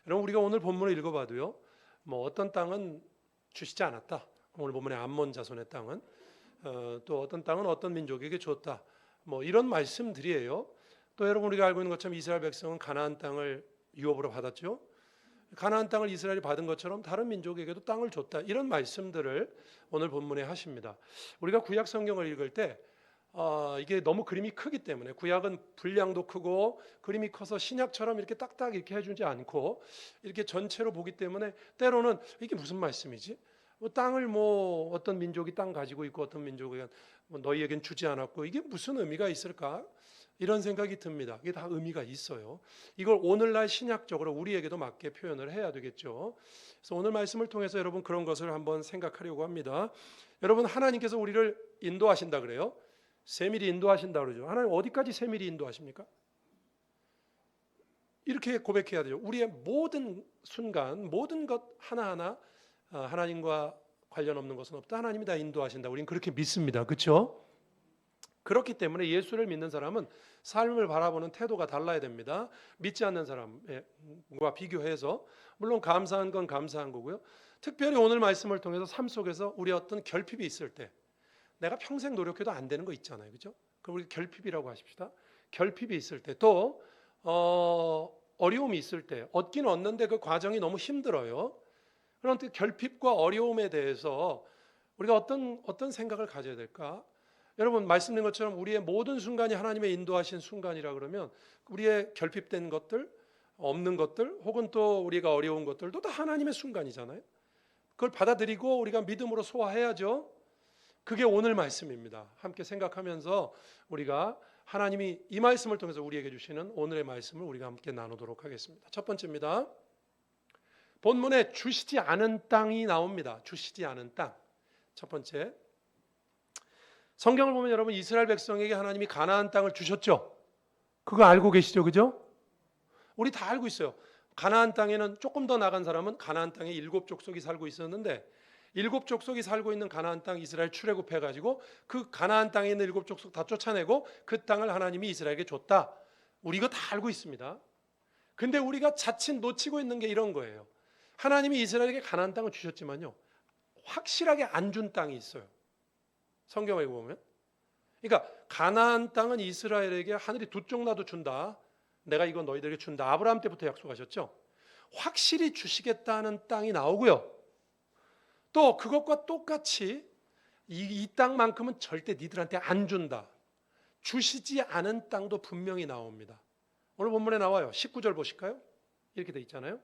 여러분 우리가 오늘 본문을 읽어봐도요. 뭐 어떤 땅은 주시지 않았다. 오늘 본문의 암몬 자손의 땅은 또 어떤 땅은 어떤 민족에게 줬다. 뭐 이런 말씀들이에요. 또 여러분 우리가 알고 있는 것처럼 이스라엘 백성은 가나안 땅을 유업으로 받았죠. 가나안 땅을 이스라엘이 받은 것처럼 다른 민족에게도 땅을 줬다. 이런 말씀들을 오늘 본문에 하십니다. 우리가 구약 성경을 읽을 때 이게 너무 그림이 크기 때문에 구약은 분량도 크고 그림이 커서 신약처럼 이렇게 딱딱 이렇게 해주지 않고 이렇게 전체로 보기 때문에 때로는 이게 무슨 말씀이지? 뭐 땅을 뭐 어떤 민족이 땅 가지고 있고 어떤 민족이 뭐 너희에겐 주지 않았고 이게 무슨 의미가 있을까? 이런 생각이 듭니다. 이게 다 의미가 있어요. 이걸 오늘날 신약적으로 우리에게도 맞게 표현을 해야 되겠죠. 그래서 오늘 말씀을 통해서 여러분 그런 것을 한번 생각하려고 합니다. 여러분 하나님께서 우리를 인도하신다 그래요. 세밀히 인도하신다 그러죠. 하나님 어디까지 세밀히 인도하십니까? 이렇게 고백해야 되죠. 우리의 모든 순간, 모든 것 하나하나 하나님과 관련 없는 것은 없다. 하나님이 다 인도하신다. 우리는 그렇게 믿습니다. 그렇죠? 그렇기 때문에 예수를 믿는 사람은 삶을 바라보는 태도가 달라야 됩니다. 믿지 않는 사람과 비교해서 물론 감사한 건 감사한 거고요. 특별히 오늘 말씀을 통해서 삶 속에서 우리 어떤 결핍이 있을 때 내가 평생 노력해도 안 되는 거 있잖아요. 그죠? 그럼 우리 결핍이라고 하십시다. 결핍이 있을 때 또 어려움이 있을 때 얻긴 얻는데 그 과정이 너무 힘들어요. 그런 결핍과 어려움에 대해서 우리가 어떤 생각을 가져야 될까? 여러분 말씀드린 것처럼 우리의 모든 순간이 하나님의 인도하신 순간이라 그러면 우리의 결핍된 것들, 없는 것들 혹은 또 우리가 어려운 것들도 다 하나님의 순간이잖아요. 그걸 받아들이고 우리가 믿음으로 소화해야죠. 그게 오늘 말씀입니다. 함께 생각하면서 우리가 하나님이 이 말씀을 통해서 우리에게 주시는 오늘의 말씀을 우리가 함께 나누도록 하겠습니다. 첫 번째입니다. 본문에 주시지 않은 땅이 나옵니다. 주시지 않은 땅. 첫 번째. 성경을 보면 여러분 이스라엘 백성에게 하나님이 가나안 땅을 주셨죠. 그거 알고 계시죠? 그죠? 우리 다 알고 있어요. 가나안 땅에는 조금 더 나간 사람은 가나안 땅에 7 족속이 살고 있었는데 7 족속이 살고 있는 가나안 땅 이스라엘 출애굽해가지고 그 가나안 땅에 있는 7 족속 다 쫓아내고 그 땅을 하나님이 이스라엘에게 줬다. 우리 이거 다 알고 있습니다. 근데 우리가 자칫 놓치고 있는 게 이런 거예요. 하나님이 이스라엘에게 가나안 땅을 주셨지만요. 확실하게 안 준 땅이 있어요. 성경을 보면. 그러니까 가나안 땅은 이스라엘에게 하늘이 두 쪽 나도 준다. 내가 이거 너희들에게 준다. 아브라함 때부터 약속하셨죠. 확실히 주시겠다는 땅이 나오고요. 또 그것과 똑같이 이 땅만큼은 절대 니들한테 안 준다. 주시지 않은 땅도 분명히 나옵니다. 오늘 본문에 나와요. 19절 보실까요? 이렇게 돼 있잖아요.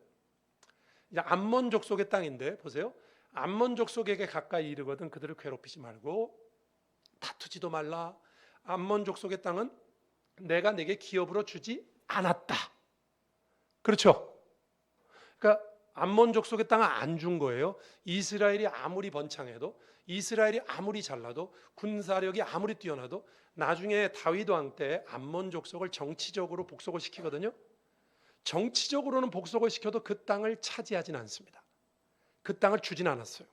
이제 암몬 족속의 땅인데 보세요. 암몬 족속에게 가까이 이르거든 그들을 괴롭히지 말고 다투지도 말라. 암몬 족속의 땅은 내가 내게 기업으로 주지 않았다. 그렇죠? 그러니까 암몬 족속의 땅은 안 준 거예요. 이스라엘이 아무리 번창해도 이스라엘이 아무리 잘나도 군사력이 아무리 뛰어나도 나중에 다윗 왕 때 암몬 족속을 정치적으로 복속을 시키거든요. 정치적으로는 복속을 시켜도 그 땅을 차지하진 않습니다. 그 땅을 주진 않았어요.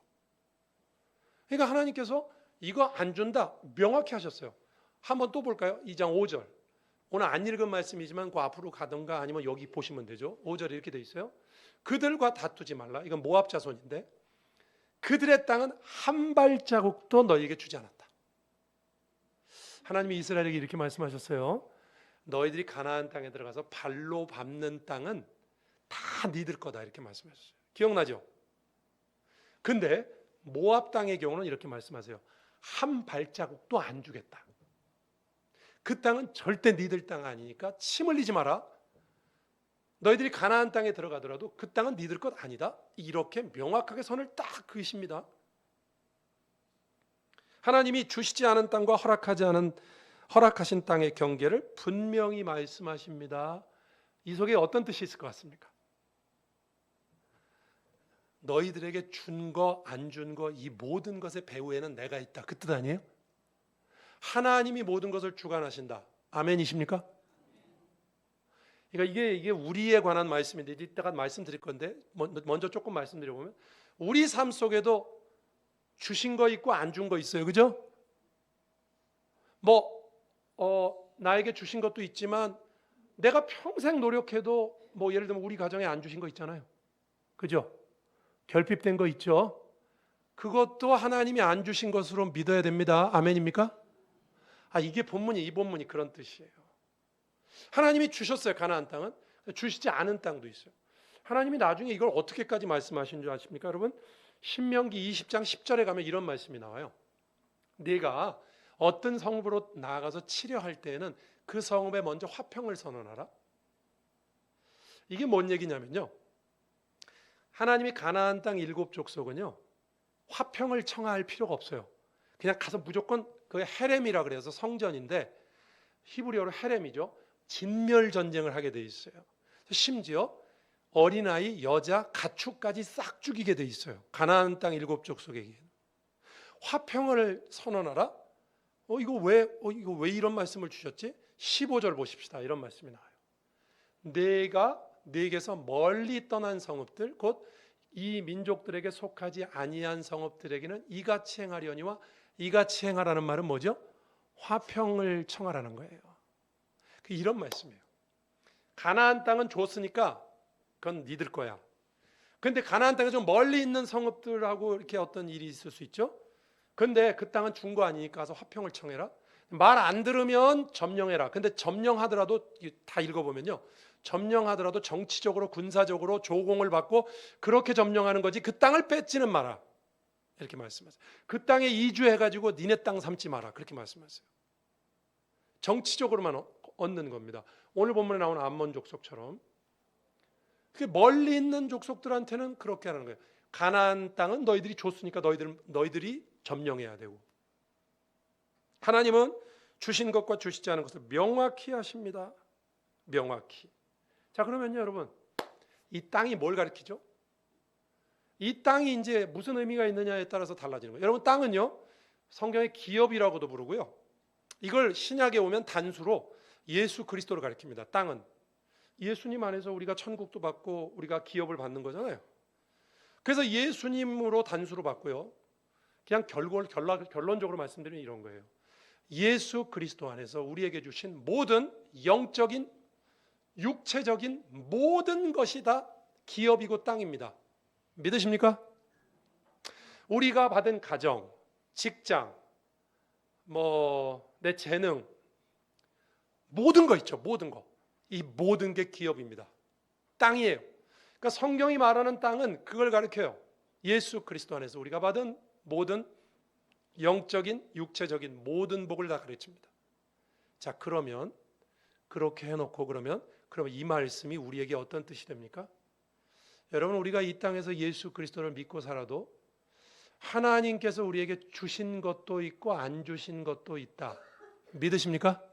그러니까 하나님께서 이거 안 준다 명확히 하셨어요. 한번 또 볼까요? 2장 5절. 오늘 안 읽은 말씀이지만 그 앞으로 가든가 아니면 여기 보시면 되죠. 5절에 이렇게 돼 있어요. 그들과 다투지 말라. 이건 모압 자손인데 그들의 땅은 한 발자국도 너희에게 주지 않았다. 하나님이 이스라엘에게 이렇게 말씀하셨어요. 너희들이 가나안 땅에 들어가서 발로 밟는 땅은 다 니들 거다 이렇게 말씀하셨어요. 기억나죠? 근데 모압 땅의 경우는 이렇게 말씀하세요. 한 발자국도 안 주겠다. 그 땅은 절대 니들 땅 아니니까 침 흘리지 마라. 너희들이 가나안 땅에 들어가더라도 그 땅은 니들 것 아니다. 이렇게 명확하게 선을 딱 그으십니다. 하나님이 주시지 않은 땅과 허락하신 땅의 경계를 분명히 말씀하십니다. 이 속에 어떤 뜻이 있을 것 같습니까? 너희들에게 준 거, 안 준 거, 이 모든 것의 배후에는 내가 있다. 그 뜻 아니에요? 하나님이 모든 것을 주관하신다. 아멘이십니까? 그러니까 이게 우리에 관한 말씀인데 이따가 말씀드릴 건데 먼저 조금 말씀드려보면 우리 삶 속에도 주신 거 있고 안 준 거 있어요. 그죠? 나에게 주신 것도 있지만 내가 평생 노력해도 뭐 예를 들면 우리 가정에 안 주신 거 있잖아요. 그죠? 결핍된 거 있죠? 그것도 하나님이 안 주신 것으로 믿어야 됩니다. 아멘입니까? 이게 이 본문이 그런 뜻이에요. 하나님이 주셨어요. 가나안 땅은. 주시지 않은 땅도 있어요. 하나님이 나중에 이걸 어떻게까지 말씀하신 줄 아십니까? 여러분, 신명기 20장 10절에 가면 이런 말씀이 나와요. 네가 어떤 성읍으로 나아가서 치려할 때에는 그 성읍에 먼저 화평을 선언하라. 이게 뭔 얘기냐면요, 하나님이 가나안 땅 7족속은요 화평을 청할 필요가 없어요. 그냥 가서 무조건, 그 헤렘이라 그래서 성전인데 히브리어로 헤렘이죠. 진멸 전쟁을 하게 돼 있어요. 심지어 어린아이, 여자, 가축까지 싹 죽이게 돼 있어요. 가나안 땅 7족속에게 화평을 선언하라. 이거 왜 이런 말씀을 주셨지? 15절 보십시다. 이런 말씀이 나와요. 내가 네게서 멀리 떠난 성읍들, 곧 이 민족들에게 속하지 아니한 성읍들에게는 이같이 행하려니와 이같이 행하라는 말은 뭐죠? 화평을 청하라는 거예요. 이런 말씀이에요. 가나안 땅은 줬으니까 그건 니들 거야. 그런데 가나안 땅에 좀 멀리 있는 성읍들하고 이렇게 어떤 일이 있을 수 있죠. 그런데 그 땅은 준 거 아니니까 가서 화평을 청해라. 말 안 들으면 점령해라. 근데 점령하더라도, 다 읽어보면요, 점령하더라도 정치적으로 군사적으로 조공을 받고 그렇게 점령하는 거지 그 땅을 뺏지는 마라. 이렇게 말씀하세요. 그 땅에 이주해가지고 니네 땅 삼지 마라. 그렇게 말씀하세요. 정치적으로만 얻는 겁니다. 오늘 본문에 나오는 암몬 족속처럼. 멀리 있는 족속들한테는 그렇게 하는 거예요. 가나안 땅은 너희들이 줬으니까 너희들이 점령해야 되고, 하나님은 주신 것과 주시지 않은 것을 명확히 하십니다. 명확히. 자, 그러면요 여러분, 이 땅이 뭘 가리키죠? 이 땅이 이제 무슨 의미가 있느냐에 따라서 달라지는 거예요. 여러분, 땅은요 성경의 기업이라고도 부르고요, 이걸 신약에 오면 단수로 예수 그리스도를 가리킵니다. 땅은 예수님 안에서 우리가 천국도 받고 우리가 기업을 받는 거잖아요. 그래서 예수님으로 단수로 받고요, 그냥 결론적으로 말씀드리면 이런 거예요. 예수 그리스도 안에서 우리에게 주신 모든 영적인, 육체적인 모든 것이 다 기업이고 땅입니다. 믿으십니까? 우리가 받은 가정, 직장, 내 재능, 모든 거 있죠. 모든 거. 이 모든 게 기업입니다. 땅이에요. 그러니까 성경이 말하는 땅은 그걸 가리켜요. 예수 그리스도 안에서 우리가 받은 모든 영적인, 육체적인 모든 복을 다 가르칩니다. 자, 그러면 그렇게 해놓고 그러면 이 말씀이 우리에게 어떤 뜻이 됩니까? 여러분, 우리가 이 땅에서 예수 그리스도를 믿고 살아도 하나님께서 우리에게 주신 것도 있고 안 주신 것도 있다. 믿으십니까?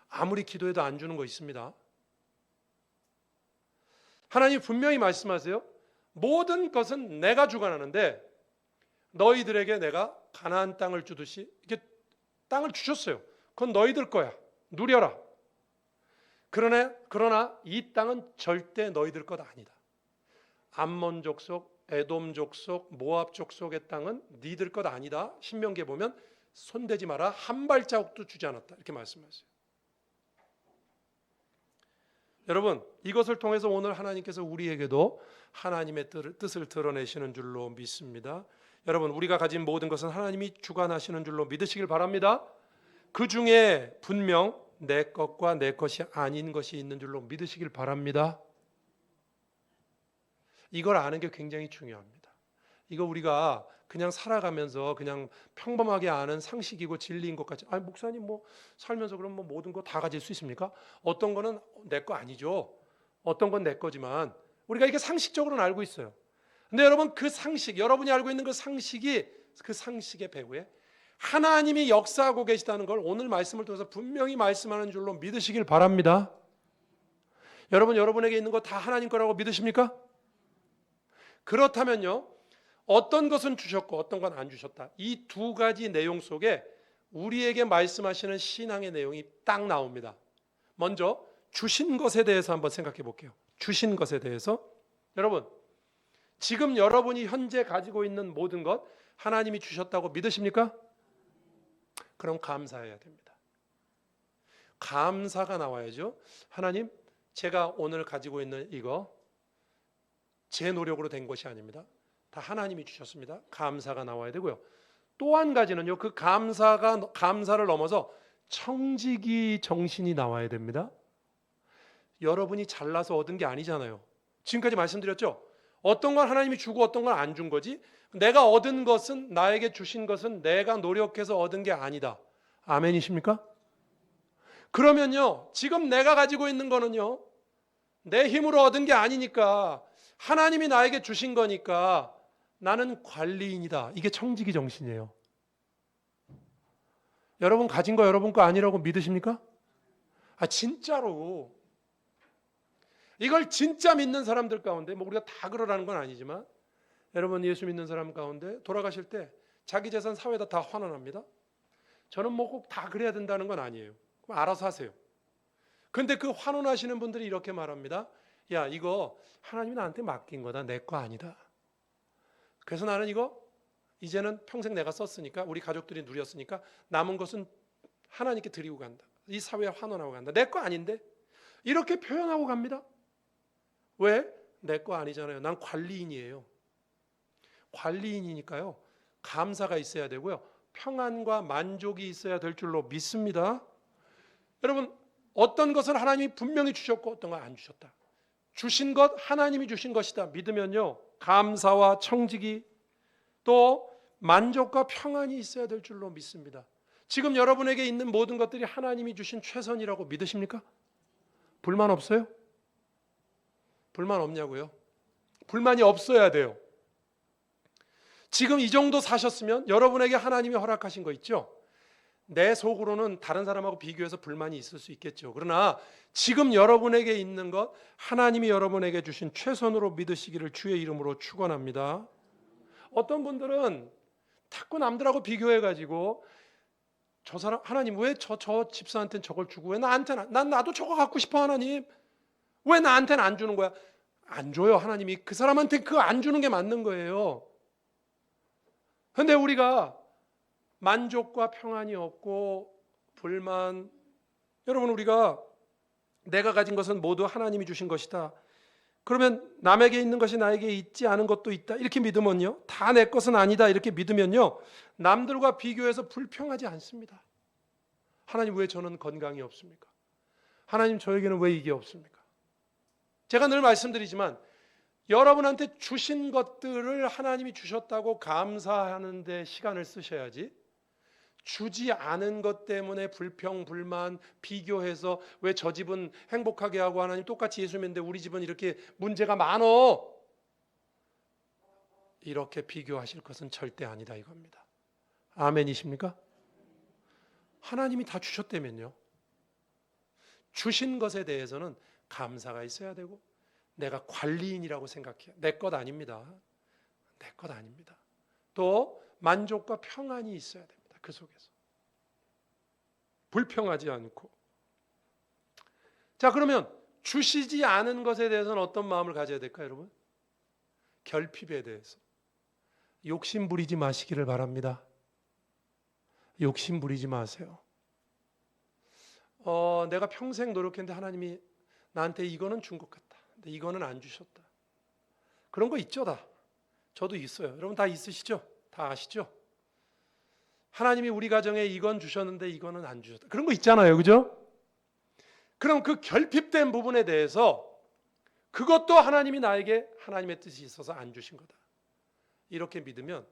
아무리 기도해도 안 주는 거 있습니다. 하나님 분명히 말씀하세요. 모든 것은 내가 주관하는데 너희들에게 내가 가나안 땅을 주듯이 이렇게 땅을 주셨어요. 그건 너희들 거야. 누려라. 그러나 이 땅은 절대 너희들 것 아니다. 암몬 족속, 에돔 족속, 모압 족속의 땅은 니들 것 아니다. 신명기에 보면 손대지 마라. 한 발자국도 주지 않았다. 이렇게 말씀하세요. 여러분, 이것을 통해서 오늘 하나님께서 우리에게도 하나님의 뜻을 드러내시는 줄로 믿습니다. 여러분, 우리가 가진 모든 것은 하나님이 주관하시는 줄로 믿으시길 바랍니다. 그 중에 분명 내 것과 내 것이 아닌 것이 있는 줄로 믿으시길 바랍니다. 이걸 아는 게 굉장히 중요합니다. 이거 우리가 그냥 살아가면서 그냥 평범하게 아는 상식이고 진리인 것 같지. 목사님 살면서 그럼 모든 거 다 가질 수 있습니까? 어떤 거는 내 거 아니죠. 어떤 건 내 거지만 우리가 이게 상식적으로는 알고 있어요. 근데 여러분, 그 상식, 여러분이 알고 있는 그 상식이 그 상식의 배후에 하나님이 역사하고 계시다는 걸 오늘 말씀을 통해서 분명히 말씀하는 줄로 믿으시길 바랍니다. 여러분, 여러분에게 있는 거 다 하나님 거라고 믿으십니까? 그렇다면요, 어떤 것은 주셨고 어떤 건 안 주셨다. 이 두 가지 내용 속에 우리에게 말씀하시는 신앙의 내용이 딱 나옵니다. 먼저 주신 것에 대해서 한번 생각해 볼게요. 주신 것에 대해서. 여러분, 지금 여러분이 현재 가지고 있는 모든 것 하나님이 주셨다고 믿으십니까? 그럼 감사해야 됩니다. 감사가 나와야죠. 하나님, 제가 오늘 가지고 있는 이거 제 노력으로 된 것이 아닙니다. 다 하나님이 주셨습니다. 감사가 나와야 되고요. 또 한 가지는요. 그 감사를 넘어서 청지기 정신이 나와야 됩니다. 여러분이 잘나서 얻은 게 아니잖아요. 지금까지 말씀드렸죠. 어떤 걸 하나님이 주고 어떤 걸 안 준 거지. 내가 얻은 것은, 나에게 주신 것은 내가 노력해서 얻은 게 아니다. 아멘이십니까? 그러면요, 지금 내가 가지고 있는 거는요, 내 힘으로 얻은 게 아니니까, 하나님이 나에게 주신 거니까 나는 관리인이다. 이게 청지기 정신이에요. 여러분 가진 거 여러분 거 아니라고 믿으십니까? 진짜로. 이걸 진짜 믿는 사람들 가운데, 뭐 우리가 다 그러라는 건 아니지만, 여러분 예수 믿는 사람 가운데 돌아가실 때 자기 재산 사회에다 다 환원합니다. 저는 뭐 꼭 다 그래야 된다는 건 아니에요. 그럼 알아서 하세요. 근데 그 환원하시는 분들이 이렇게 말합니다. 야, 이거 하나님이 나한테 맡긴 거다. 내 거 아니다. 그래서 나는 이거 이제는 평생 내가 썼으니까, 우리 가족들이 누렸으니까 남은 것은 하나님께 드리고 간다. 이 사회에 환원하고 간다. 내 거 아닌데? 이렇게 표현하고 갑니다. 왜? 내 거 아니잖아요. 난 관리인이에요. 관리인이니까요. 감사가 있어야 되고요. 평안과 만족이 있어야 될 줄로 믿습니다. 여러분, 어떤 것을 하나님이 분명히 주셨고 어떤 걸 안 주셨다. 주신 것 하나님이 주신 것이다 믿으면요, 감사와 청지기 또 만족과 평안이 있어야 될 줄로 믿습니다. 지금 여러분에게 있는 모든 것들이 하나님이 주신 최선이라고 믿으십니까? 불만 없어요? 불만 없냐고요? 불만이 없어야 돼요. 지금 이 정도 사셨으면 여러분에게 하나님이 허락하신 거 있죠? 내 속으로는 다른 사람하고 비교해서 불만이 있을 수 있겠죠. 그러나 지금 여러분에게 있는 것 하나님이 여러분에게 주신 최선으로 믿으시기를 주의 이름으로 축원합니다. 어떤 분들은 자꾸 남들하고 비교해가지고 저 사람, 하나님 왜 저 집사한테는 저걸 주고 왜 나한테는, 난 나도 저거 갖고 싶어 하나님. 왜 나한테는 안 주는 거야? 안 줘요. 하나님이 그 사람한테 그거 안 주는 게 맞는 거예요. 그런데 우리가 만족과 평안이 없고 불만, 여러분 우리가 내가 가진 것은 모두 하나님이 주신 것이다. 그러면 남에게 있는 것이 나에게 있지 않은 것도 있다. 이렇게 믿으면요. 다 내 것은 아니다. 이렇게 믿으면요. 남들과 비교해서 불평하지 않습니다. 하나님 왜 저는 건강이 없습니까? 하나님 저에게는 왜 이게 없습니까? 제가 늘 말씀드리지만 여러분한테 주신 것들을 하나님이 주셨다고 감사하는 데 시간을 쓰셔야지, 주지 않은 것 때문에 불평, 불만, 비교해서 왜 저 집은 행복하게 하고 하나님 똑같이 예수 믿는데 우리 집은 이렇게 문제가 많어, 이렇게 비교하실 것은 절대 아니다 이겁니다. 아멘이십니까? 하나님이 다 주셨다면요, 주신 것에 대해서는 감사가 있어야 되고 내가 관리인이라고 생각해요. 내 것 아닙니다. 내 것 아닙니다. 또 만족과 평안이 있어야 됩니다. 그 속에서 불평하지 않고. 자, 그러면 주시지 않은 것에 대해서는 어떤 마음을 가져야 될까요, 여러분? 결핍에 대해서 욕심 부리지 마시기를 바랍니다. 욕심 부리지 마세요. 내가 평생 노력했는데 하나님이 나한테 이거는 준 것 같다. 근데 이거는 안 주셨다. 그런 거 있죠, 다. 저도 있어요. 여러분 다 있으시죠? 다 아시죠? 하나님이 우리 가정에 이건 주셨는데 이거는 안 주셨다. 그런 거 있잖아요. 그죠? 그럼 그 결핍된 부분에 대해서 그것도 하나님이 나에게 하나님의 뜻이 있어서 안 주신 거다. 이렇게 믿으면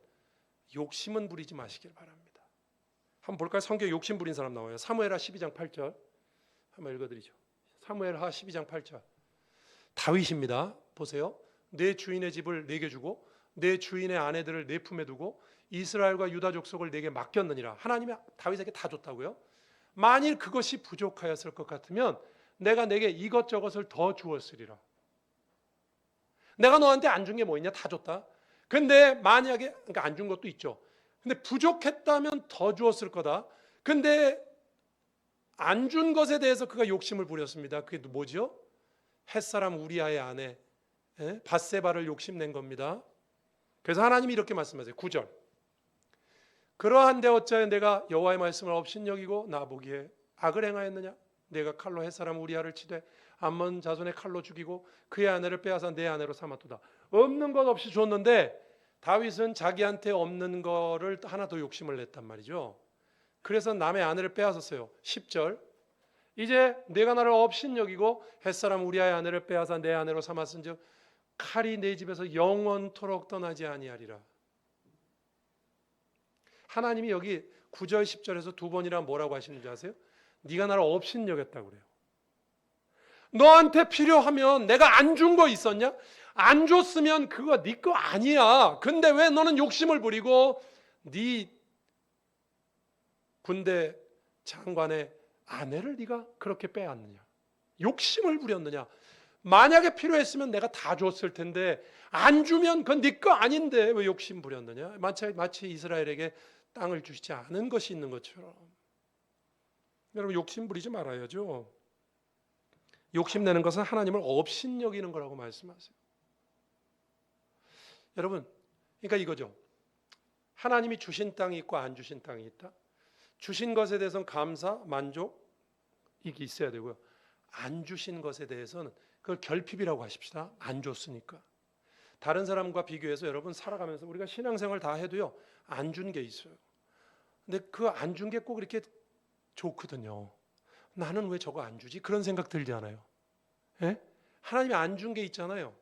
욕심은 부리지 마시길 바랍니다. 한번 볼까요? 성경에 욕심 부린 사람 나와요. 사무엘하 12장 8절 한번 읽어드리죠. 사무엘하 12장 8절 다윗입니다. 보세요. 내 주인의 집을 내게 주고 내 주인의 아내들을 내 품에 두고 이스라엘과 유다 족속을 내게 맡겼느니라. 하나님이 다윗에게 다 줬다고요? 만일 그것이 부족하였을 것 같으면 내가 내게 이것저것을 더 주었으리라. 내가 너한테 안 준 게 뭐 있냐? 다 줬다. 근데 만약에, 그러니까 안 준 것도 있죠. 근데 부족했다면 더 주었을 거다. 근데 안 준 것에 대해서 그가 욕심을 부렸습니다. 그게 뭐죠? 햇사람 우리아의 아내 밧세바를 욕심낸 겁니다. 그래서 하나님이 이렇게 말씀하세요. 9절. 그러한데 어찌하여 내가 여호와의 말씀을 업신여기고 나보기에 악을 행하였느냐? 내가 칼로 햇사람 우리아를 치되 암몬 자손의 칼로 죽이고 그의 아내를 빼앗아 내 아내로 삼았도다. 없는 것 없이 줬는데 다윗은 자기한테 없는 거를 하나 더 욕심을 냈단 말이죠. 그래서 남의 아내를 빼앗았어요. 10절 이제 내가 나를 업신여기고 햇사람 우리아의 아내를 빼앗아 내 아내로 삼았은즉 칼이 내 집에서 영원토록 떠나지 아니하리라. 하나님이 여기 9절 10절에서 두 번이나 뭐라고 하시는지 아세요? 네가 나를 업신여겼다고 그래요. 너한테 필요하면 내가 안 준 거 있었냐? 안 줬으면 그거 네 거 아니야. 근데 왜 너는 욕심을 부리고 네 군대 장관의 아내를 네가 그렇게 빼앗느냐? 욕심을 부렸느냐? 만약에 필요했으면 내가 다 줬을 텐데 안 주면 그건 네 거 아닌데 왜 욕심 부렸느냐? 마치 이스라엘에게 땅을 주시지 않은 것이 있는 것처럼. 여러분 욕심 부리지 말아야죠. 욕심내는 것은 하나님을 업신여기는 거라고 말씀하세요. 여러분 그러니까 이거죠. 하나님이 주신 땅이 있고 안 주신 땅이 있다. 주신 것에 대해서는 감사, 만족 이게 있어야 되고요. 안 주신 것에 대해서는 그걸 결핍이라고 하십시다. 안 줬으니까. 다른 사람과 비교해서 여러분 살아가면서 우리가 신앙생활 다 해도요. 안 준 게 있어요. 근데 그 안 준 게 꼭 이렇게 좋거든요. 나는 왜 저거 안 주지? 그런 생각 들지 않아요? 예? 하나님이 안 준 게 있잖아요.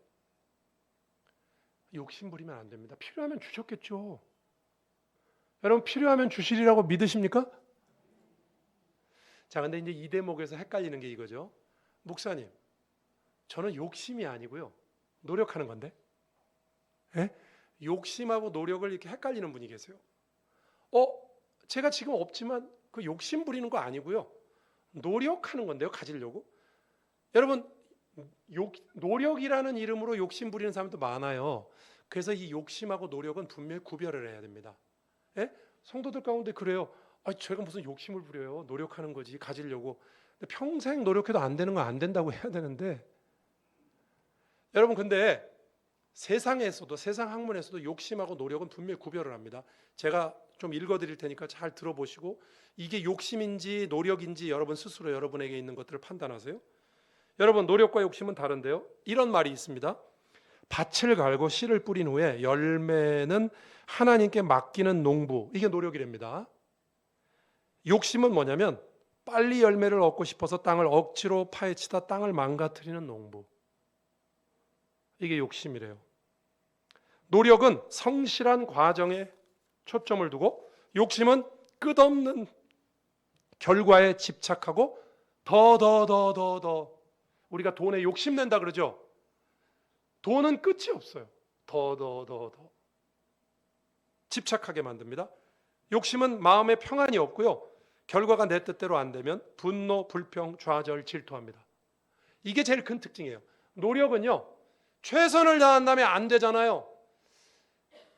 욕심 부리면 안 됩니다. 필요하면 주셨겠죠. 여러분 필요하면 주시리라고 믿으십니까? 자, 근데 이제 이 대목에서 헷갈리는 게 이거죠. 목사님, 저는 욕심이 아니고요. 노력하는 건데. 예? 욕심하고 노력을 이렇게 헷갈리는 분이 계세요. 제가 지금 없지만 그 욕심 부리는 거 아니고요. 노력하는 건데요. 가지려고. 여러분 노력이라는 이름으로 욕심 부리는 사람도 많아요. 그래서 이 욕심하고 노력은 분명히 구별을 해야 됩니다. 예? 성도들 가운데 그래요. 제가 무슨 욕심을 부려요. 노력하는 거지 가지려고. 근데 평생 노력해도 안 되는 건 안 된다고 해야 되는데 여러분 근데 세상에서도 세상 학문에서도 욕심하고 노력은 분명히 구별을 합니다. 제가 좀 읽어드릴 테니까 잘 들어보시고 이게 욕심인지 노력인지 여러분 스스로 여러분에게 있는 것들을 판단하세요. 여러분 노력과 욕심은 다른데요. 이런 말이 있습니다. 밭을 갈고 씨를 뿌린 후에 열매는 하나님께 맡기는 농부. 이게 노력이랍니다. 욕심은 뭐냐면 빨리 열매를 얻고 싶어서 땅을 억지로 파헤치다 땅을 망가뜨리는 농부. 이게 욕심이래요. 노력은 성실한 과정에 초점을 두고 욕심은 끝없는 결과에 집착하고 더 우리가 돈에 욕심낸다 그러죠. 돈은 끝이 없어요. 더 집착하게 만듭니다. 욕심은 마음에 평안이 없고요. 결과가 내 뜻대로 안 되면 분노, 불평, 좌절, 질투합니다. 이게 제일 큰 특징이에요. 노력은요. 최선을 다한 다음에 안 되잖아요.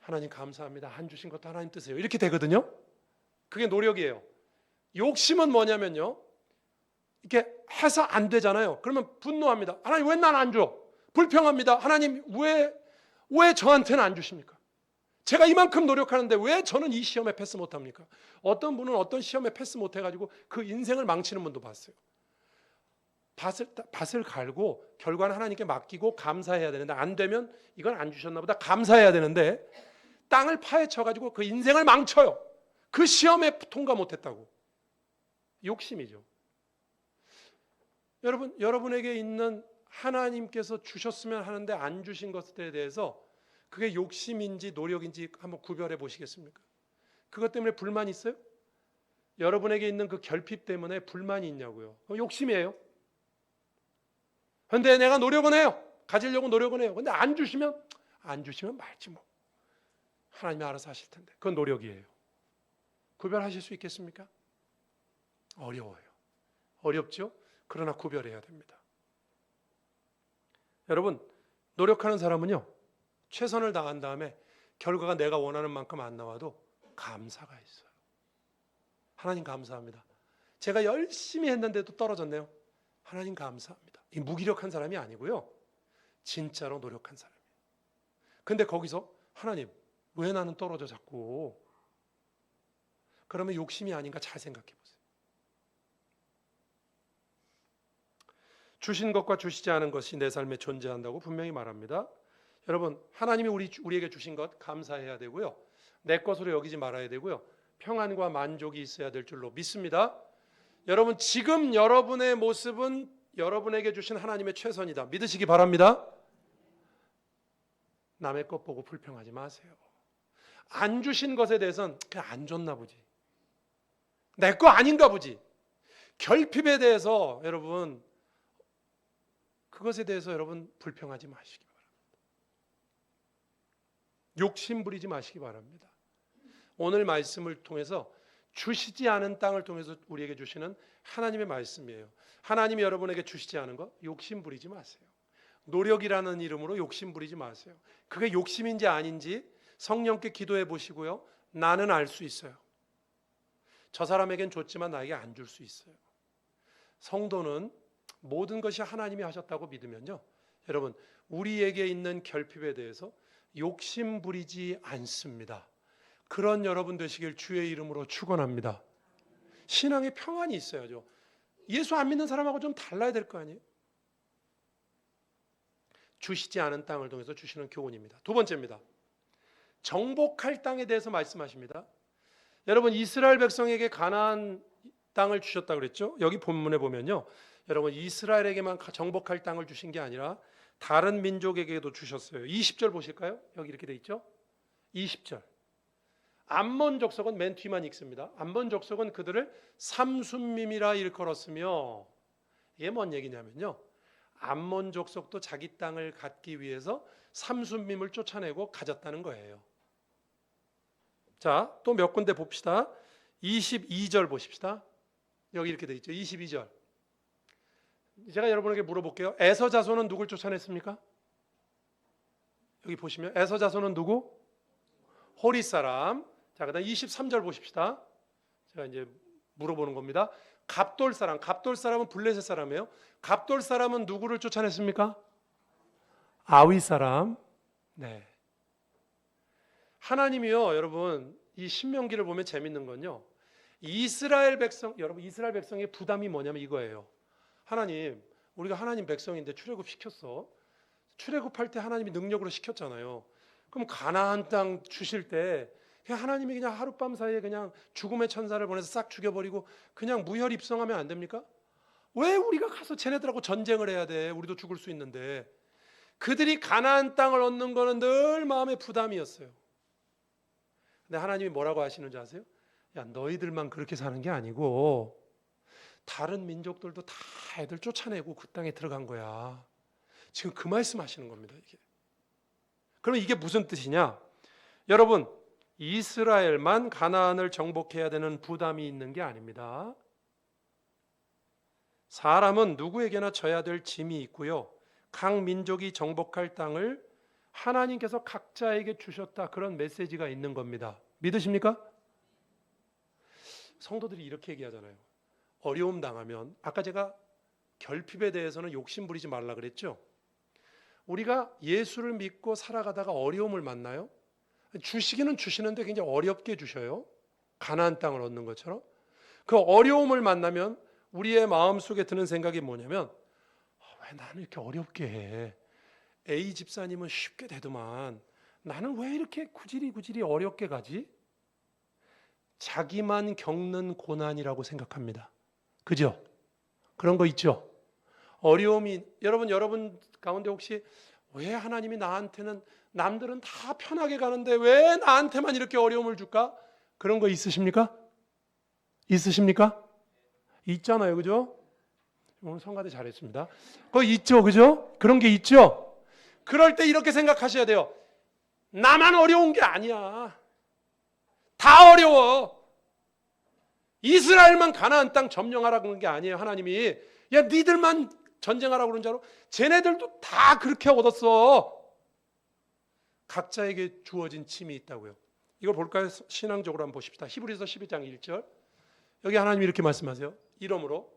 하나님 감사합니다. 안 주신 것도 하나님 뜻이에요. 이렇게 되거든요. 그게 노력이에요. 욕심은 뭐냐면요. 이렇게 해서 안 되잖아요. 그러면 분노합니다. 하나님 왜 난 안 줘? 불평합니다. 하나님 왜 저한테는 안 주십니까? 제가 이만큼 노력하는데 왜 저는 이 시험에 패스 못합니까? 어떤 분은 어떤 시험에 패스 못해가지고 그 인생을 망치는 분도 봤어요. 밭을 갈고 결과는 하나님께 맡기고 감사해야 되는데 안 되면 이건 안 주셨나 보다 감사해야 되는데 땅을 파헤쳐가지고 그 인생을 망쳐요. 그 시험에 통과 못했다고. 욕심이죠. 여러분에게 있는 하나님께서 주셨으면 하는데 안 주신 것들에 대해서 그게 욕심인지 노력인지 한번 구별해 보시겠습니까? 그것 때문에 불만이 있어요? 여러분에게 있는 그 결핍 때문에 불만이 있냐고요? 욕심이에요. 그런데 내가 노력은 해요. 가지려고 노력은 해요. 근데 안 주시면 말지 뭐. 하나님이 알아서 하실 텐데. 그건 노력이에요. 구별하실 수 있겠습니까? 어려워요. 어렵죠? 그러나 구별해야 됩니다. 여러분, 노력하는 사람은요. 최선을 다한 다음에 결과가 내가 원하는 만큼 안 나와도 감사가 있어요. 하나님 감사합니다. 제가 열심히 했는데도 떨어졌네요. 하나님 감사합니다. 이 무기력한 사람이 아니고요. 진짜로 노력한 사람이에요. 근데 거기서 하나님 왜 나는 떨어져 자꾸? 그러면 욕심이 아닌가 잘 생각해 보세요. 주신 것과 주시지 않은 것이 내 삶에 존재한다고 분명히 말합니다. 여러분, 하나님이 우리에게 주신 것 감사해야 되고요. 내 것으로 여기지 말아야 되고요. 평안과 만족이 있어야 될 줄로 믿습니다. 여러분, 지금 여러분의 모습은 여러분에게 주신 하나님의 최선이다. 믿으시기 바랍니다. 남의 것 보고 불평하지 마세요. 안 주신 것에 대해서는 그냥 안 줬나 보지. 내 거 아닌가 보지. 결핍에 대해서 여러분, 그것에 대해서 여러분 불평하지 마시기 바랍니다. 욕심 부리지 마시기 바랍니다. 오늘 말씀을 통해서 주시지 않은 땅을 통해서 우리에게 주시는 하나님의 말씀이에요. 하나님이 여러분에게 주시지 않은 것 욕심 부리지 마세요. 노력이라는 이름으로 욕심 부리지 마세요. 그게 욕심인지 아닌지 성령께 기도해 보시고요. 나는 알 수 있어요. 저 사람에겐 줬지만 나에게 안 줄 수 있어요. 성도는 모든 것이 하나님이 하셨다고 믿으면요, 여러분, 우리에게 있는 결핍에 대해서 욕심 부리지 않습니다. 그런 여러분 되시길 주의 이름으로 축원합니다. 신앙에 평안이 있어야죠. 예수 안 믿는 사람하고 좀 달라야 될 거 아니에요. 주시지 않은 땅을 통해서 주시는 교훈입니다. 두 번째입니다. 정복할 땅에 대해서 말씀하십니다. 여러분, 이스라엘 백성에게 가나안 땅을 주셨다고 그랬죠. 여기 본문에 보면요, 여러분, 이스라엘에게만 정복할 땅을 주신 게 아니라 다른 민족에게도 주셨어요. 20절 보실까요? 여기 이렇게 돼 있죠. 20절. 암몬 족속은 맨 뒤만 읽습니다. 암몬 족속은 그들을 삼순밈이라 일컬었으며, 이게 뭔 얘기냐면요, 암몬 족속도 자기 땅을 갖기 위해서 삼순밈을 쫓아내고 가졌다는 거예요. 자, 또 몇 군데 봅시다. 22절 보십시다. 여기 이렇게 돼 있죠. 22절. 제가 여러분에게 물어볼게요. 에서 자손은 누굴 쫓아냈습니까? 여기 보시면 에서 자손은 누구? 호리 사람. 자, 그다음 23절 보십시다. 제가 이제 물어보는 겁니다. 갑돌 사람. 갑돌 사람은 블레셋 사람이에요. 갑돌 사람은 누구를 쫓아냈습니까? 아위 사람. 네. 하나님이요, 여러분, 이 신명기를 보면 재밌는 건요, 이스라엘 백성, 여러분, 이스라엘 백성의 부담이 뭐냐면 이거예요. 하나님, 우리가 하나님 백성인데 출애굽 시켰어. 출애굽할 때 하나님이 능력으로 시켰잖아요. 그럼 가나안 땅 주실 때 하나님이 그냥 하룻밤 사이에 그냥 죽음의 천사를 보내서 싹 죽여버리고 그냥 무혈 입성하면 안 됩니까? 왜 우리가 가서 쟤네들하고 전쟁을 해야 돼? 우리도 죽을 수 있는데. 그들이 가나안 땅을 얻는 거는 늘 마음의 부담이었어요. 근데 하나님이 뭐라고 하시는지 아세요? 야, 너희들만 그렇게 사는 게 아니고 다른 민족들도 다 애들 쫓아내고 그 땅에 들어간 거야. 지금 그 말씀 하시는 겁니다, 이게. 그럼 이게 무슨 뜻이냐? 여러분, 이스라엘만 가나안을 정복해야 되는 부담이 있는 게 아닙니다. 사람은 누구에게나 져야 될 짐이 있고요, 각 민족이 정복할 땅을 하나님께서 각자에게 주셨다, 그런 메시지가 있는 겁니다. 믿으십니까? 성도들이 이렇게 얘기하잖아요. 어려움 당하면, 아까 제가 결핍에 대해서는 욕심 부리지 말라 그랬죠. 우리가 예수를 믿고 살아가다가 어려움을 만나요. 주시기는 주시는데 굉장히 어렵게 주셔요. 가나안 땅을 얻는 것처럼. 그 어려움을 만나면 우리의 마음속에 드는 생각이 뭐냐면, 왜 나는 이렇게 어렵게 해? A 집사님은 쉽게 되더만 나는 왜 이렇게 구질이 어렵게 가지? 자기만 겪는 고난이라고 생각합니다. 그죠? 그런 거 있죠? 어려움이, 여러분 가운데 혹시 왜 하나님이 나한테는, 남들은 다 편하게 가는데 왜 나한테만 이렇게 어려움을 줄까? 그런 거 있으십니까? 있으십니까? 있잖아요, 그죠? 오늘 성가대 잘했습니다. 그거 있죠, 그죠? 그런 게 있죠? 그럴 때 이렇게 생각하셔야 돼요. 나만 어려운 게 아니야. 다 어려워. 이스라엘만 가나안 땅 점령하라고 그러는 게 아니에요. 하나님이 야, 니들만 전쟁하라고 그러는 줄 알아? 쟤네들도 다 그렇게 얻었어. 각자에게 주어진 짐이 있다고요. 이걸 볼까요? 신앙적으로 한번 보십시다. 히브리서 12장 1절. 여기 하나님이 이렇게 말씀하세요. 이러므로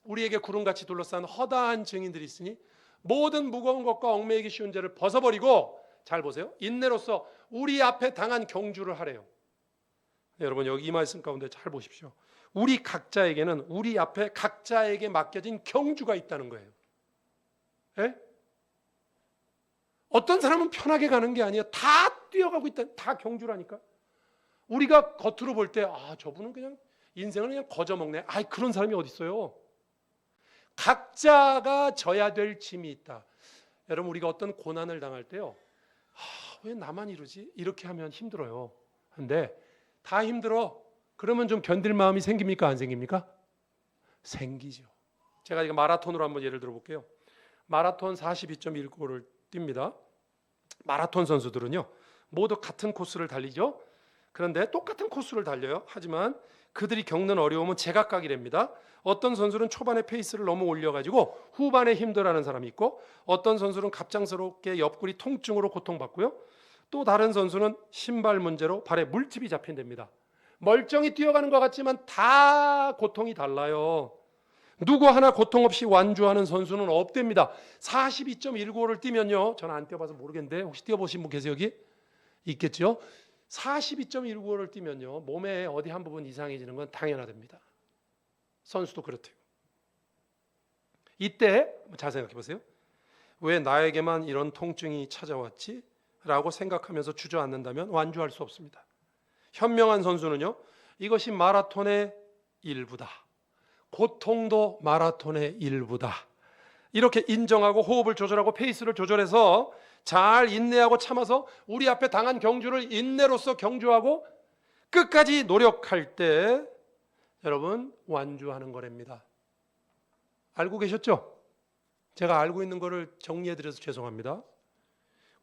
우리에게 구름같이 둘러싼 허다한 증인들이 있으니 모든 무거운 것과 얽매이기 쉬운 죄를 벗어버리고, 잘 보세요, 인내로서 우리 앞에 당한 경주를 하래요. 여러분, 여기 이 말씀 가운데 잘 보십시오. 우리 각자에게는 우리 앞에 각자에게 맡겨진 경주가 있다는 거예요. 예? 어떤 사람은 편하게 가는 게 아니에요. 다 뛰어가고 있다. 다 경주라니까. 우리가 겉으로 볼 때 저분은 그냥 인생을 그냥 거저먹네. 그런 사람이 어디 있어요. 각자가 져야 될 짐이 있다. 여러분, 우리가 어떤 고난을 당할 때요, 왜 나만 이러지? 이렇게 하면 힘들어요. 근데 다 힘들어. 그러면 좀 견딜 마음이 생깁니까? 안 생깁니까? 생기죠. 제가 이거 마라톤으로 한번 예를 들어 볼게요. 마라톤 42.195를 뜁니다. 마라톤 선수들은요, 모두 같은 코스를 달리죠. 그런데 똑같은 코스를 달려요. 하지만 그들이 겪는 어려움은 제각각이랍니다. 어떤 선수는 초반에 페이스를 너무 올려가지고 후반에 힘들어하는 사람이 있고, 어떤 선수는 갑작스럽게 옆구리 통증으로 고통받고요. 또 다른 선수는 신발 문제로 발에 물집이 잡힌답니다. 멀쩡히 뛰어가는 것 같지만 다 고통이 달라요. 누구 하나 고통 없이 완주하는 선수는 없답니다. 42.195를 뛰면요, 저는 안 뛰어봐서 모르겠는데 혹시 뛰어보신 분 계세요? 여기? 있겠죠? 42.195를 뛰면요, 몸에 어디 한 부분 이상해지는 건 당연하답니다. 선수도 그렇대요. 이때 잘 생각해 보세요. 왜 나에게만 이런 통증이 찾아왔지? 라고 생각하면서 주저앉는다면 완주할 수 없습니다. 현명한 선수는요, 이것이 마라톤의 일부다. 고통도 마라톤의 일부다. 이렇게 인정하고 호흡을 조절하고 페이스를 조절해서 잘 인내하고 참아서 우리 앞에 당한 경주를 인내로서 경주하고 끝까지 노력할 때 여러분 완주하는 거랍니다. 알고 계셨죠? 제가 알고 있는 거를 정리해드려서 죄송합니다.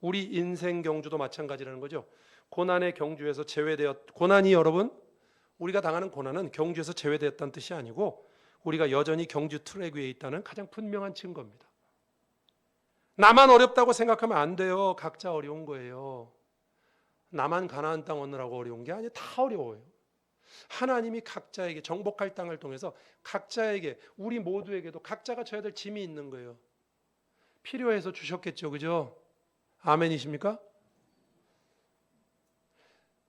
우리 인생 경주도 마찬가지라는 거죠. 고난의 경주에서 고난이 여러분, 우리가 당하는 고난은 경주에서 제외되었다는 뜻이 아니고 우리가 여전히 경주 트랙 위에 있다는 가장 분명한 증거입니다. 나만 어렵다고 생각하면 안 돼요. 각자 어려운 거예요. 나만 가나안 땅 얻느라고 어려운 게 아니에요. 다 어려워요. 하나님이 각자에게 정복할 땅을 통해서 각자에게, 우리 모두에게도 각자가 져야 될 짐이 있는 거예요. 필요해서 주셨겠죠. 그죠? 아멘이십니까?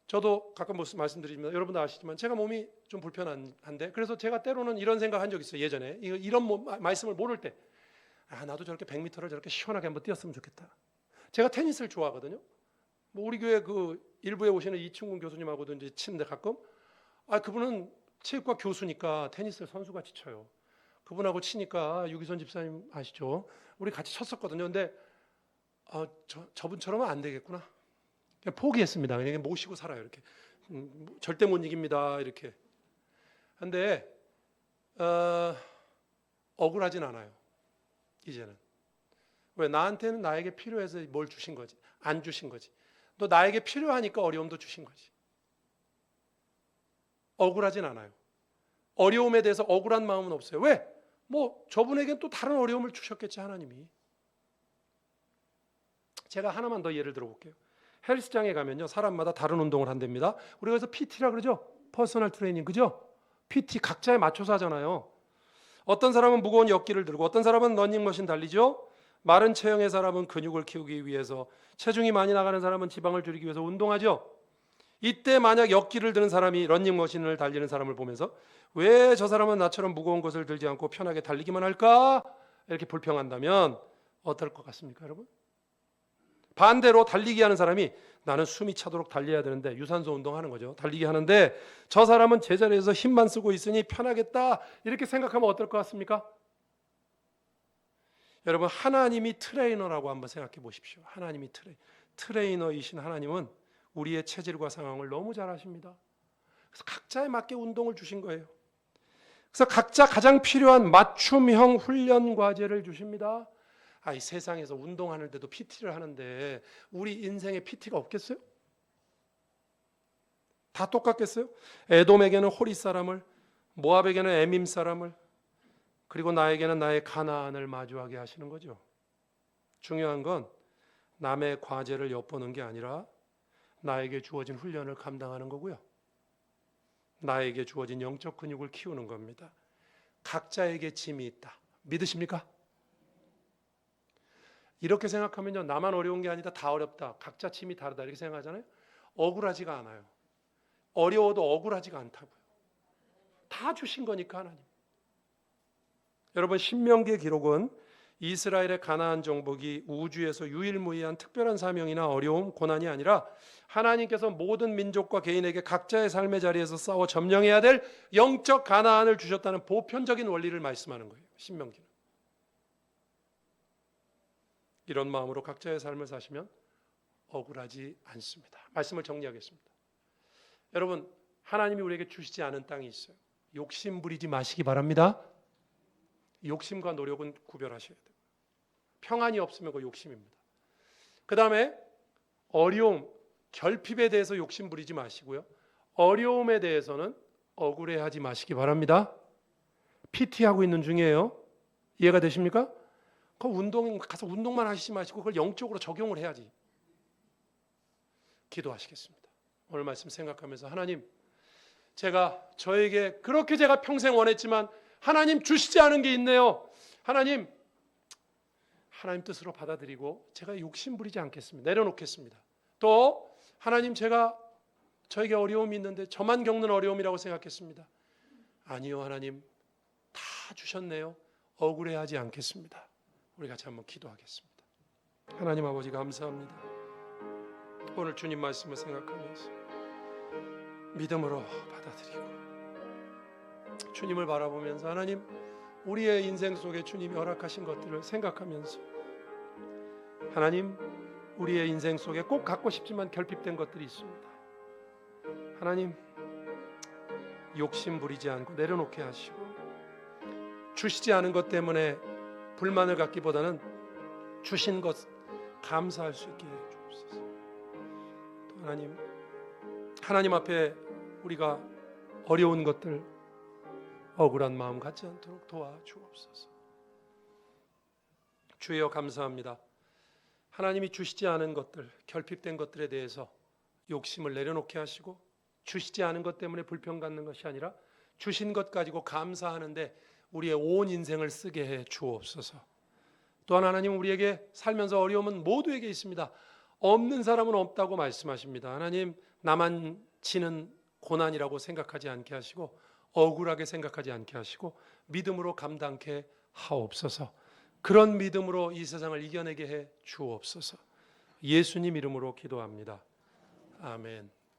저도 가끔 말씀드리지만 여러분도 아시지만 제가 몸이 좀 불편한데, 그래서 제가 때로는 이런 생각한 적 있어요. 예전에 이런 말씀을 모를 때 나도 저렇게 100m를 저렇게 시원하게 한번 뛰었으면 좋겠다. 제가 테니스를 좋아하거든요. 우리 교회 그 일부에 오시는 이충근 교수님하고도 이제 치는데 가끔 그분은 체육과 교수니까 테니스 선수같이 쳐요. 그분하고 치니까 유기선 집사님 아시죠? 우리 같이 쳤었거든요. 근데 저분처럼은 안 되겠구나. 그냥 포기했습니다. 그냥 모시고 살아요. 이렇게 절대 못 이깁니다. 이렇게. 근데 억울하진 않아요. 이제는. 왜? 나한테는 나에게 필요해서 뭘 주신 거지. 안 주신 거지. 또 나에게 필요하니까 어려움도 주신 거지. 억울하진 않아요. 어려움에 대해서 억울한 마음은 없어요. 왜? 저분에겐 또 다른 어려움을 주셨겠지, 하나님이. 제가 하나만 더 예를 들어볼게요. 헬스장에 가면요, 사람마다 다른 운동을 한답니다. 우리가 그래서 PT라 그러죠. 퍼스널 트레이닝, 그죠? PT 각자에 맞춰서 하잖아요. 어떤 사람은 무거운 역기를 들고, 어떤 사람은 러닝머신 달리죠. 마른 체형의 사람은 근육을 키우기 위해서, 체중이 많이 나가는 사람은 지방을 줄이기 위해서 운동하죠. 이때 만약 역기를 드는 사람이 러닝머신을 달리는 사람을 보면서 왜 저 사람은 나처럼 무거운 것을 들지 않고 편하게 달리기만 할까? 이렇게 불평한다면 어떨 것 같습니까, 여러분? 반대로 달리기 하는 사람이 나는 숨이 차도록 달려야 되는데, 유산소 운동하는 거죠. 달리기 하는데 저 사람은 제자리에서 힘만 쓰고 있으니 편하겠다, 이렇게 생각하면 어떨 것 같습니까? 여러분, 하나님이 트레이너라고 한번 생각해 보십시오. 하나님이 트레이너이신 하나님은 우리의 체질과 상황을 너무 잘 아십니다. 그래서 각자에 맞게 운동을 주신 거예요. 그래서 각자 가장 필요한 맞춤형 훈련 과제를 주십니다. 이 세상에서 운동하는데도 PT를 하는데 우리 인생에 PT가 없겠어요? 다 똑같겠어요? 에돔에게는 호리 사람을, 모압에게는 에밈 사람을, 그리고 나에게는 나의 가나안을 마주하게 하시는 거죠. 중요한 건 남의 과제를 엿보는 게 아니라 나에게 주어진 훈련을 감당하는 거고요. 나에게 주어진 영적 근육을 키우는 겁니다. 각자에게 짐이 있다. 믿으십니까? 이렇게 생각하면요, 나만 어려운 게 아니다, 다 어렵다, 각자 짐이 다르다, 이렇게 생각하잖아요. 억울하지가 않아요. 어려워도 억울하지가 않다고요. 다 주신 거니까, 하나님. 여러분, 신명기의 기록은 이스라엘의 가나안 정복이 우주에서 유일무이한 특별한 사명이나 어려움, 고난이 아니라 하나님께서 모든 민족과 개인에게 각자의 삶의 자리에서 싸워 점령해야 될 영적 가나안을 주셨다는 보편적인 원리를 말씀하는 거예요. 신명기는. 이런 마음으로 각자의 삶을 사시면 억울하지 않습니다. 말씀을 정리하겠습니다. 여러분, 하나님이 우리에게 주시지 않은 땅이 있어요. 욕심 부리지 마시기 바랍니다. 욕심과 노력은 구별하셔야 돼요. 평안이 없으면 그 욕심입니다. 그 다음에 어려움, 결핍에 대해서 욕심 부리지 마시고요. 어려움에 대해서는 억울해하지 마시기 바랍니다. PT하고 있는 중이에요. 이해가 되십니까? 그 가서 운동만 하시지 마시고 그걸 영적으로 적용을 해야지. 기도하시겠습니다. 오늘 말씀 생각하면서 하나님, 저에게 그렇게 제가 평생 원했지만 하나님 주시지 않은 게 있네요. 하나님 뜻으로 받아들이고 제가 욕심 부리지 않겠습니다. 내려놓겠습니다. 또 하나님, 저에게 어려움이 있는데 저만 겪는 어려움이라고 생각했습니다. 아니요, 하나님 다 주셨네요. 억울해하지 않겠습니다. 우리 같이 한번 기도하겠습니다. 하나님 아버지, 감사합니다. 오늘 주님 말씀을 생각하면서 믿음으로 받아들이고 주님을 바라보면서 하나님, 우리의 인생 속에 주님이 허락하신 것들을 생각하면서 하나님, 우리의 인생 속에 꼭 갖고 싶지만 결핍된 것들이 있습니다. 하나님, 욕심 부리지 않고 내려놓게 하시고 주시지 않은 것 때문에 불만을 갖기보다는 주신 것 감사할 수 있게 해 주옵소서. 또 하나님 앞에 우리가 어려운 것들, 억울한 마음 갖지 않도록 도와주옵소서. 주여, 감사합니다. 하나님이 주시지 않은 것들, 결핍된 것들에 대해서 욕심을 내려놓게 하시고 주시지 않은 것 때문에 불평 갖는 것이 아니라 주신 것 가지고 감사하는데 우리의 온 인생을 쓰게 해 주옵소서. 또한 하나님, 우리에게 살면서 어려움은 모두에게 있습니다. 없는 사람은 없다고 말씀하십니다. 하나님, 나만 지는 고난이라고 생각하지 않게 하시고 억울하게 생각하지 않게 하시고 믿음으로 감당케 하옵소서. 그런 믿음으로 이 세상을 이겨내게 해 주옵소서. 예수님 이름으로 기도합니다. 아멘.